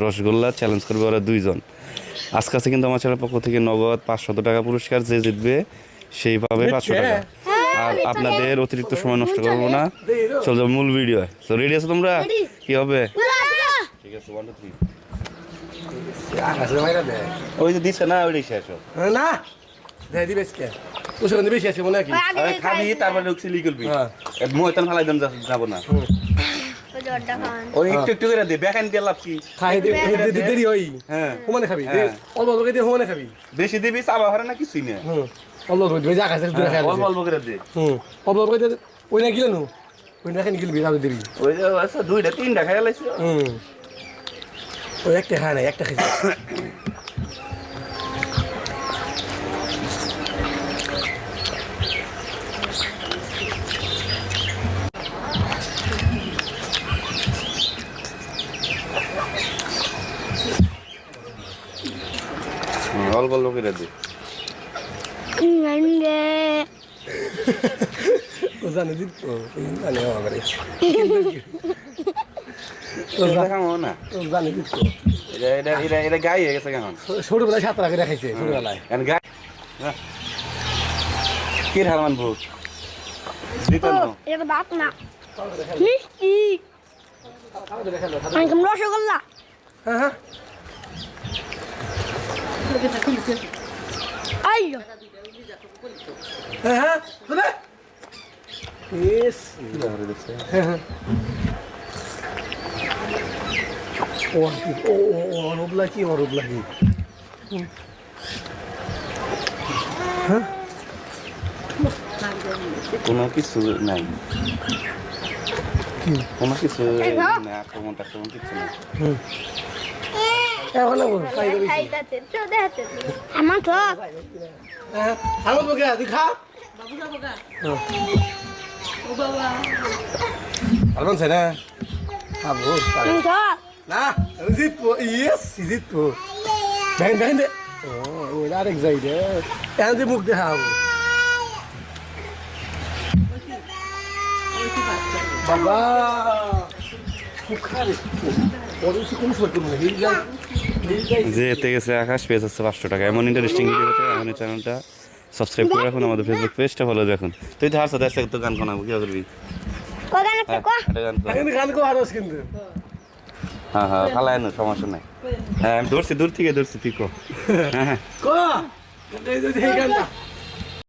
Rasgulla challenge করবে ওরা দুইজন। আজকে আছে কিন্তু আমার চ্যানেলের পক্ষ থেকে নগদ 500 টাকা পুরস্কার, যে জিতবে সেই পাবে 500 টাকা। আর আপনাদের অতিরিক্ত সময় নষ্ট করবো না, চল যাবো মূল ভিডিও। তো রেডি আছো তোমরা? কি হবে? ঠিক আছে, 1 2 3। ওই যে দিচ্ছে না, ওইটাই শেষ না দেয় দিবেস কে ওসব বেশি আছে মনে কি খাবি, তারপরে সিলি করবি। ময়তান ফালাই দেন, যাবো না। ওই একটু একটু করে দে, বেখান দিয়ে লাভ কি? খাই দে দেরি হই। হ্যাঁ হুমানে খাবি, অল্প অল্প করে দিয়ে হুমানে খাবি। বেশি দিবি, চাবা হারে না কিছুই না। অল্প অল্প করে যা খাইছিস দুই খাই অল্প অল্প করে দে। অল্প অল্প করে দে। ওই না গিলে নু ওই না খাই গিলবি তাহলে দিবি। ওই যে আচ্ছা দুইটা তিনটা খাই লাইছি। ওই একটা খায় না, একটা খাইছিস। অল্প অল্প করে দে। ও জানে দিত ও জানে আমারে খামো না, ও জানে দিত। এটা গাই হয়ে গেছে কেমন? ছোটবেলায় 7 টাকা খাইছে ছোটবেলায়। গাই কি হারমান ভোগ দিতেন না। এটা বাত না মিষ্টি একদম রসগোল্লা। হ্যাঁ হ্যাঁ আইলো হ্যাঁ হ্যাঁ শুনে ইস ও ও ও রবলা কি কোনো কিছু নাই, কোনো কিছু না, আক্রমণ কিছু না। এখন খাই দেবি আমার তো আমার বকে তুই খা আলমান না খাবো না জিতবো। ইয়েস জিতবো। দেখেন দেখেন দে ও ওটা আরেক যাই রে এখন যে মুখ দেখাবো বাবা যে এতে গেছে আকাশ পেয়ে যাচ্ছে 500 টাকা। এমন ইন্টারেস্টিং ভিডিও হতে আমাদের চ্যানেলটা সাবস্ক্রাইব করে রাখুন, আমাদের ফেসবুক পেজটা ফলো রাখুন। তুই তো হারছো, দেখছে তো গান শোনাবো, কি করবি? গান কো আরস কিন্তু হ্যাঁ হ্যাঁ ফালাই না, সমস্যা নাই। হ্যাঁ আমি ধরছি, দূর থেকে ধরছি, তুই কো। হ্যাঁ কো এই যে গানটা